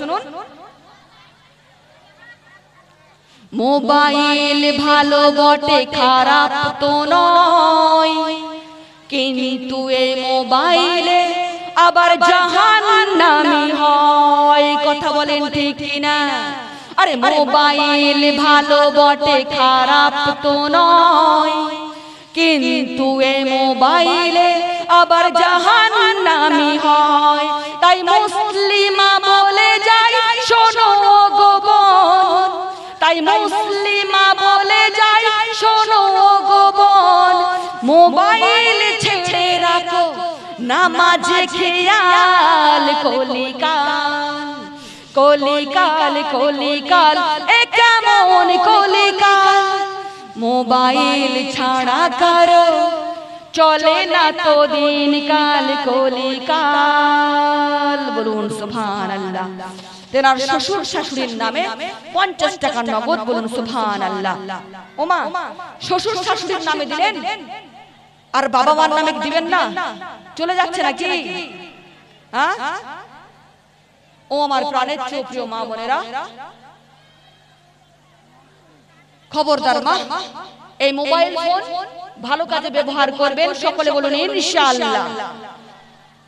মোবাইল ভালো বটে খারাপ তো নয়, কিন্তু এই মোবাইলে আবার জাহান্নামী হয়। কথা বলেন ঠিক কিনা? আরে মোবাইল ভালো বটে খারাপ তো নয়, কিন্তু এই মোবাইলে আবার জাহান্নামী হয়। তাই মুসলিমা বলে যাই শোনো গো বোন, তাই মুসলিমা বলে যাই শোনো গো বোন, মোবাইল ছেড়ে রাখো নামাজে খেয়াল। কলিকাল কলিকাল কলিকাল এ কেমন কলিকাল, মোবাইল ছাড়া কারো চলে না তো দিন কাল কলিকাল। বলুন সুবহানাল্লাহ। তেনার শ্বশুর শাশুড়ির নামে 50 টাকা নগদ। বলুন সুবহানাল্লাহ। ওমা, শ্বশুর শাশুড়ির নামে দিলেন আর বাবা মার নামে দিবেন না? চলে যাচ্ছে নাকি? হ্যাঁ? ও আমার প্রাণের চেয়ে প্রিয় মা বোনেরা, খবরদার মা, এই মোবাইল ফোন ভালো কাজে ব্যবহার করবেন। সকলে বলুন ইনশাআল্লাহ।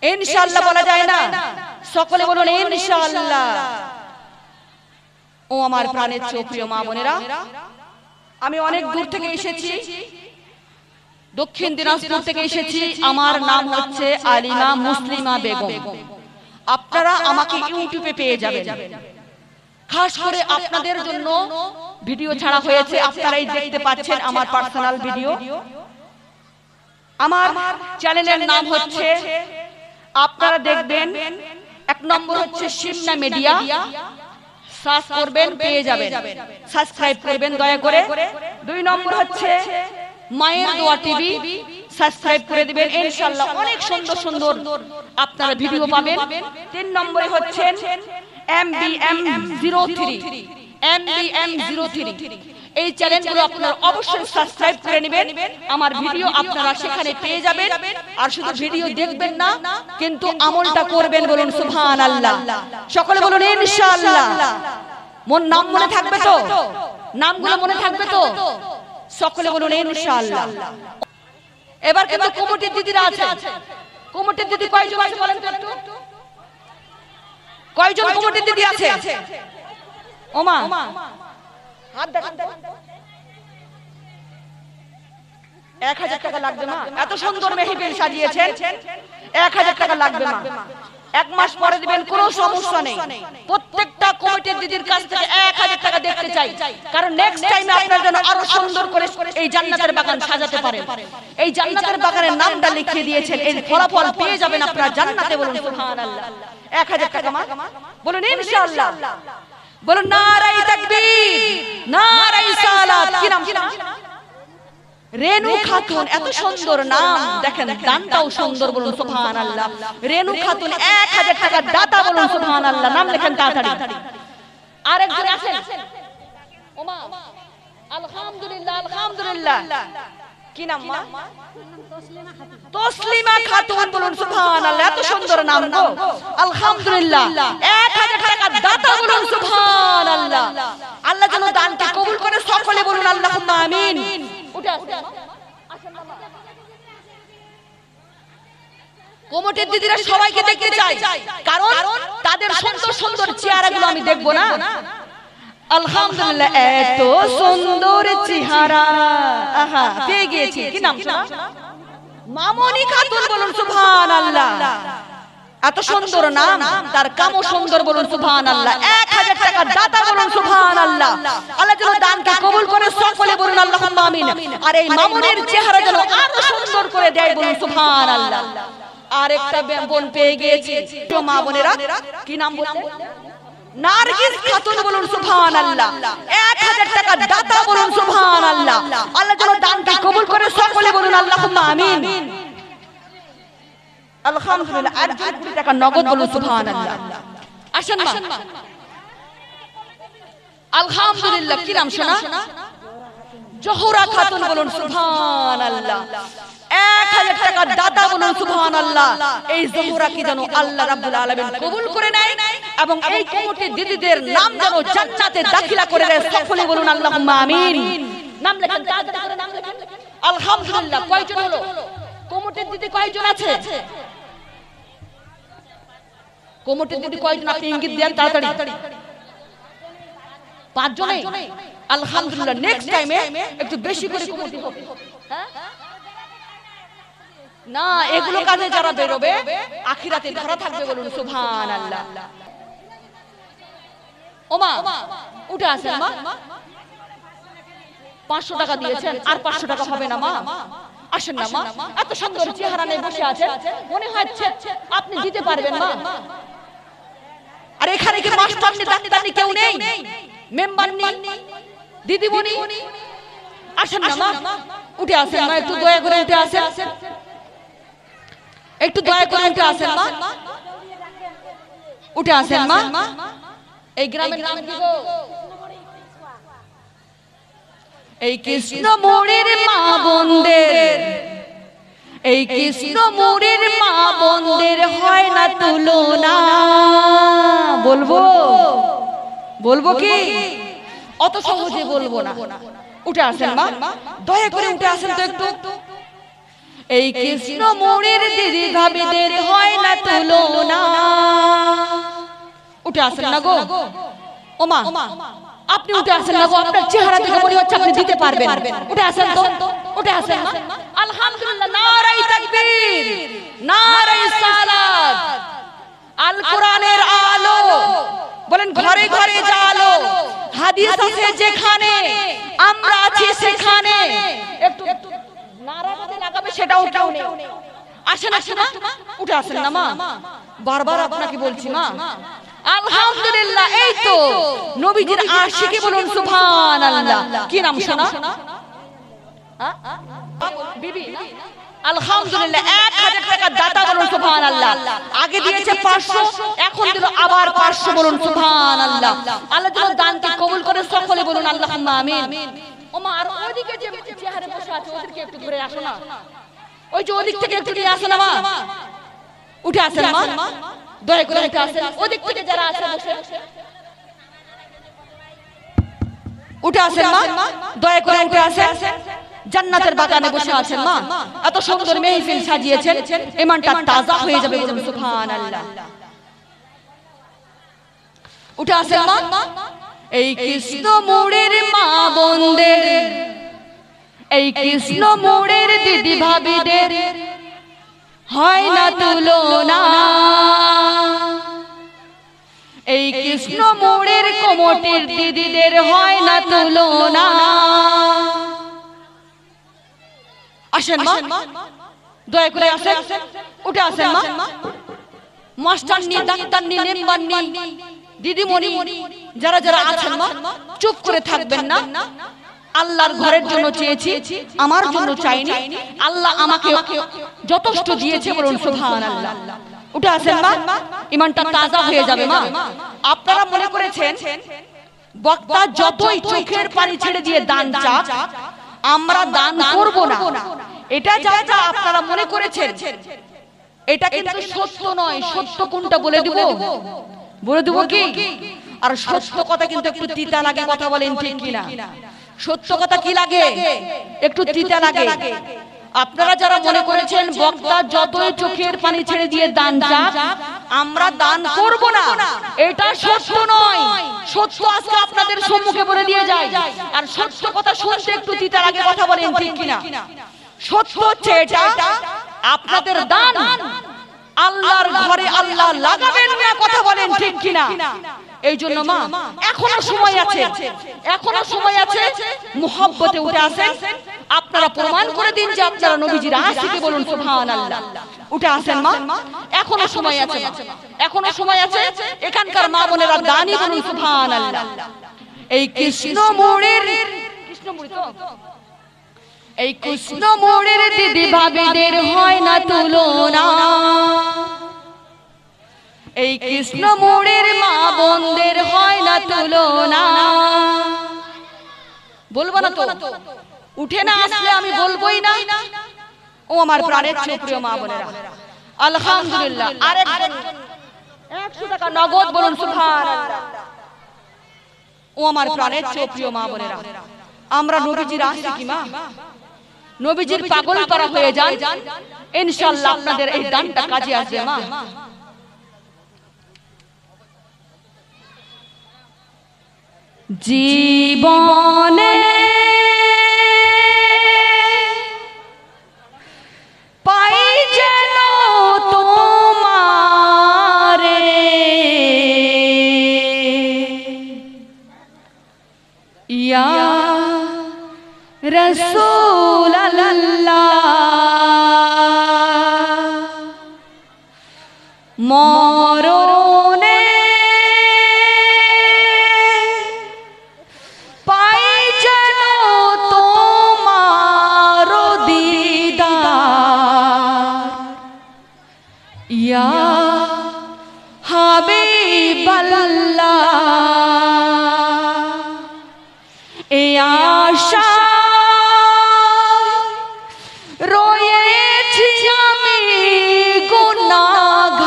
ইনশাআল্লাহ বলা যায় না? সকলে বলুন ইনশাআল্লাহ। ও আমার প্রাণের চেয়ে প্রিয় মা বোনেরা, আমি অনেক দূর থেকে এসেছি, দক্ষিণ দিনাজপুর থেকে এসেছি। আমার নাম হচ্ছে আলিমা মুসলিমা বেগম। আপনারা আমাকে ইউটিউবে পেয়ে যাবেন। খাস করে আপনাদের জন্য ভিডিও ছাড়া হয়েছে, আপনারাই দেখতে পাচ্ছেন আমার পার্সোনাল ভিডিও। আমার চ্যানেলের নাম হচ্ছে, আপনারা দেখবেন, 1 নম্বর হচ্ছে সিমনা মিডিয়া, সার্চ করবেন পেয়ে যাবেন, সাবস্ক্রাইব করবেন দয়া করে। 2 নম্বর হচ্ছে মায়ের দোয়া টিভি, সাবস্ক্রাইব করে দিবেন ইনশাআল্লাহ। অনেক সুন্দর সুন্দর আপনারা ভিডিও পাবেন। 3 নম্বরে হচ্ছে MBM03, MBM03, এই চ্যানেলগুলো আপনারা অবশ্যই সাবস্ক্রাইব করে নেবেন। আমার ভিডিও আপনারা সেখানে পেয়ে যাবেন। আর শুধু ভিডিও দেখবেন না, কিন্তু আমলটা করবেন। বলুন সুবহানাল্লাহ। সকলে বলুন ইনশাআল্লাহ। নাম মনে থাকবে তো? নামগুলো মনে থাকবে তো? সকলে বলুন ইনশাআল্লাহ। এবার কিন্তু কমিটির দিদিরা আছে। কমিটির দিদি কয়জন আছে বলেন তো একটু? কয়জন কমিটির দিদি আছে? ওমা হাত দেখান। 1000 টাকা লাগবে মা। এত সুন্দর মেহফিল সাজিয়েছেন, 1000 টাকা লাগবে মা। 1 মাস পরে দিবেন, কোনো সমস্যা নেই। প্রত্যেকটা কমিটির দিদির কাছ থেকে 1000 টাকা দেখতে চাই, কারণ নেক্সট টাইমে আপনারা যেন আরো সুন্দর করে এই জান্নাতের বাগান সাজাতে পারেন। এই জান্নাতের বাগানের নামটা লিখিয়ে দিয়েছেন, এই ফলাফল পেয়ে যাবেন আপনারা জান্নাতে। বলুন সুবহানাল্লাহ। 1000 টাকা মা। বলুন ইনশাআল্লাহ। বলুন নারায়ে তাকবীর, নারায়ে সালাত। কি নাম? রেনু খাতুন। এত সুন্দর নাম, দেখেন দানটাও সুন্দর। বলুন সুবহানাল্লাহ। রেনু খাতুন 1000 টাকা দাতা। বলুন সুবহানাল্লাহ। নাম লেখেন তাড়াতাড়ি। আরেকজন আছেন? ওমা আলহামদুলিল্লাহ, আলহামদুলিল্লাহ। কি নাম মা? তসলিমা খাতুন। বলুন সুবহানাল্লাহ। এত সুন্দর নাম গো, আলহামদুলিল্লাহ। 1000 টাকা দাতা। বলুন সুবহানাল্লাহ। আল্লাহ যেন দানকে কবুল করে। সকলে বলুন আল্লাহুম্মা আমিন। কমিটির দিদিরা সবাইকে দেখতে চাই, কারণ তাদের সুন্দর সুন্দর চেহারাগুলো আমি দেখবো না? আলহামদুলিল্লাহ। এত সুন্দর চেহারা। আহা, পেয়ে গিয়েছি। কি নাম? মামনি খাতুন। বলুন সুবহানাল্লাহ। এত সুন্দর নাম, তার কামও সুন্দর। বলুন সুবহানাল্লাহ। 1000 টাকা দাতা। বলুন সুবহানাল্লাহ। আল্লাহ যেন দানকে কবুল করে। সকলে বলুন আল্লাহুম্মা আমিন। আর এই মামুনির চেহারা যেন আরো সুন্দর করে দেয়। বলুন সুবহানাল্লাহ। আরেকটা বোন পেয়ে গিয়েছি। মা বোনেরা, কি নাম বললেন? নার্গিস খাতুন। বলুন সুবহানাল্লাহ। 1000 টাকা দাতা। বলুন সুবহানাল্লাহ। আল্লাহ যেন দানকে কবুল করে। সকলে বলুন আল্লাহুম্মা আমিন। আলহামদুলিল্লাহ। আর 20 টাকা নগদ। বলুন সুবহানাল্লাহ। আসেন মা। আলহামদুলিল্লাহ। কি নাম শোনা? জোহরা খাতুন বলুন সুবহানাল্লাহ। 1000 টাকা দাতা বলুন সুবহানাল্লাহ। এই জোহরা কি জানো আল্লাহ রাব্বুল আলামিন কবুল করে নেয় এবং এই কমিটির দিদিদের নাম যেন জান্নাতে দাখিলা করে দেয়। সকলে বলুন আল্লাহুম্মা আমিন। নাম লেখেন, তাড়াতাড়ি করে নাম লেখেন। আলহামদুলিল্লাহ। কয়জন হলো? কমিটির দিদি কয়জন আছে? কমিটির দিদি কয়জন আপনি ইঙ্গিত দেন তাড়াতাড়ি। 5 জনই? আলহামদুলিল্লাহ। নেক্সট টাইমে একটু বেশি করে কমিটি হবে। হ্যাঁ না, এগুলো কাজে যারা বেরোবে আখিরাতে ধরা থাকবে বলুন সুবহানাল্লাহ। ওমা উঠে আসেন মা। 500 টাকা দিয়েছেন, আর 500 টাকা হবে না মা? আসেন না মা। এত সুন্দর চেহারা নিয়ে বসে আছেন, মনে হচ্ছে আপনি দিতে পারবেন মা। আর এখানে কি মাস্টার নি, ডাক্তার নি কেউ নেই? মেম্বার নি, দিদিমণি? আসেন না মা, উঠে আসেন মা। একটু দয়া করে উঠে আসেন, একটু দয়া করে উঠে আসেন মা। উঠে আসেন মা। এই গ্রামের নাম কি গো? এই কৃষ্ণ মোড়ের মা বোনদের, এই কৃষ্ণ মোড়ের মা বোনদের হয় না তুলনা। বলবো বলবো কি? অত সহজে বলবো না। উঠে আসেন মা, দয়া করে উঠে আসেন তো একটু। এই কৃষ্ণ মোড়ের দিদি ভাবিদের হয় না তুলনা। উঠে আসেন না গো। ওমা আপনি উঠে আসেন না গো, আপনার চেহারা থেকে মনে হচ্ছে আপনি দিতে পারবেন। উঠে আসেন তো, উঠে আসেন মা। আলহামদুলিল্লাহ। নারায়ে তাকবীর, নারায়ে সালাত। আল কোরআনের আলো বলেন ঘরে ঘরে জালো। হাদিস আছে যেখানে, আমরা আছি সেখানে। একটু নারা কাজে লাগাবে সেটাও কেউ নেই। আসেন আসেন মা, উঠে আসেন না মা। বারবার আপনাকে বলছি মা। আলহামদুলিল্লাহ। এই তো নবীজির আশিকি বলুন সুবহানাল্লাহ। কি নাম শোনা? বিবি। আলহামদুলিল্লাহ। 1000 টাকা দাতা বলুন সুবহানাল্লাহ। আগে দিয়েছে 500, এখন দিল আবার 500 বলুন সুবহানাল্লাহ। আল্লাহ যেন দানকে কবুল করে। সকলে বলুন আল্লাহুম্মা আমিন। ওমা আর ওইদিকে যে চেহারে বসে আছে ওদেরকে একটু ঘুরে আসো না। ওই যে ওদিক থেকে একটু নিয়ে আসো না মা। উঠে আসেন মা, দয়া করে উঠে আসেন। ওদিক থেকে যারা আছে বসে উঠে আসেন মা, দয়া করে উঠে আসেন। জান্নাতের বাগানে বসে আছেন মা। এত সুন্দর মেহফিল সাজিয়েছেন, ইমানটা তাজা হয়ে যাবে বলুন সুবহানাল্লাহ। উঠে আসেন মা। এই কৃষ্ণ মোড়ের মা বোনদের, এই কৃষ্ণ মোড়ের দিদি ভাবিদের হয় না তুলনা। এই কৃষ্ণ মোড়ের কমিটির দিদিদের হয় না তুলনা। আসেন মা, দয়া করে আসেন। উঠে আসেন মা। মাস্টার নি, ডাক্তার নি, মেম্বার নি, দিদিমণি যারা যারা আছেন মা, চুপ করে থাকবেন না। আল্লাহর ঘরের জন্য চেয়েছি, আমার জন্য চাইনি। আল্লাহ আমাকে যথেষ্ট দিয়েছে বলুন সুবহানাল্লাহ। উঠে আসেন মা, ইমানটা তাজা হয়ে যাবে মা। আপনারা মনে করেছেন বক্তা যতই চোখের পানি ছেড়ে দিয়ে দান চাক, আমরা দান করব না। এটা যা যা আপনারা মনে করেছেন, এটা কিন্তু সত্য নয়। সত্য কোনটা বলে দিব? বলে দিব কি? আর সত্য কথা কিন্তু একটু তিতা লাগে, কথা বলেন ঠিক কিনা? সত্য কথা কি লাগে? একটু তিতা লাগে। আপনারা যারা মনে করেছেন বক্তা যতই চোখের পানি ছেড়ে দিয়ে দান চাক, আমরা দান করব না, এটা সত্য নয়। সত্য আজকে আপনাদের সম্মুখে বলে দিয়ে যায়। আর সত্য কথা শুনতে একটু তিতা লাগে, কথা বলেন ঠিক কিনা? সত্য হচ্ছে এটা, আপনাদের দান আল্লাহর ঘরে আল্লাহ লাগাবেন না, কথা বলেন ঠিক কিনা? এই জন্য মা এখনো সময় আছে, এখনো সময় আছে। মুহাব্বতে উঠে আসেন। আপনারা প্রমাণ করে দিন যে আপনারা নবীজির আশিকি বলুন সুবহানাল্লাহ। উঠে আসেন মা, এখনো সময় আছে, এখনো সময় আছে। এখানকার মা বোনেরা দানি বলুন সুবহানাল্লাহ। এই কৃষ্ণ মোড়ের, কৃষ্ণ মোড় তো, এই কৃষ্ণ মোড়ের দিদি ভাবিদের হয় না তুলনা। এই কৃষ্ণ মোড়ের মা বোনদের হয় না তুলনা। বলবো না তো? উঠে না আসলে আমি বলবোই না। ও আমার প্রাণের চেয়ে প্রিয় মা বোনেরা, আলহামদুলিল্লাহ আরেকজন 100 টাকা নগদ বলুন সুবহানাল্লাহ। ও আমার প্রাণের চেয়ে প্রিয় মা বোনেরা, আমরা নবীজির আশিকি মা, নবীজির পাগল পারা হয়ে যান, ইনশাআল্লাহ আপনাদের এই দানটা কাজে আসবে মা। জীবনে পাই যেন তোমারে, ইয়া রাসূলুল্লাহ, মরণে পাই যেন তোমার দিদার, ইয়া হাবিবাল্লাহ, এ আশা রয়েছি আমি গুনাহগার,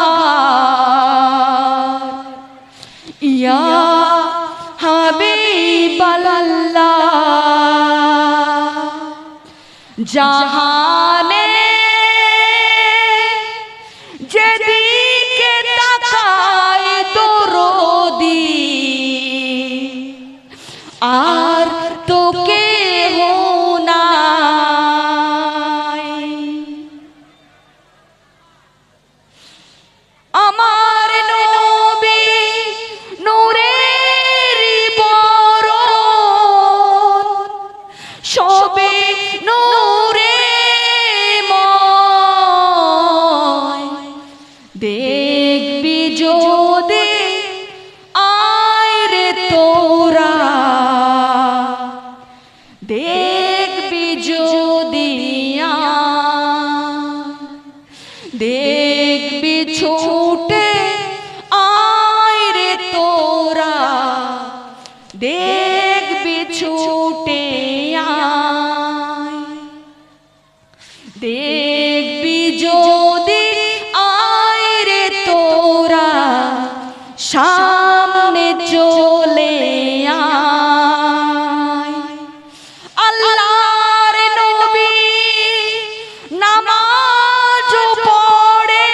ইয়া হাবিবাল্লাহ, জাহানে যেদিকে তাকাই দরদি, আর তো কেহ নাই, আমার নবী নূরের বরণ, সবে নূরে ময়, দেখবি যদি আয় রে তোরা, দেখবি যদি দেখবি ছুটে আয় রে তোরা, দেখবি ছুটে আয়, দেখবি যদি আয় রে তোরা, সামনে চলে আয়। আল্লাহর নবী নামাজ পড়ে,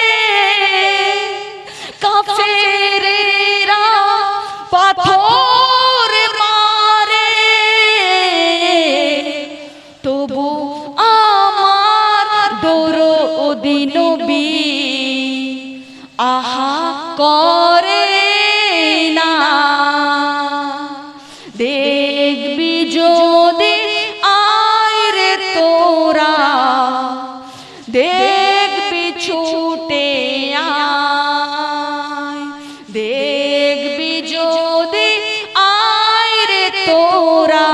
কাফেরেরা পাথর মারে, তবু আমার দরদি নবী আহা করে না, দেখবি যদি আয় রে তোরা, দেখবি ছুটে আয়, দেখবি যদি আয় রে তোরা,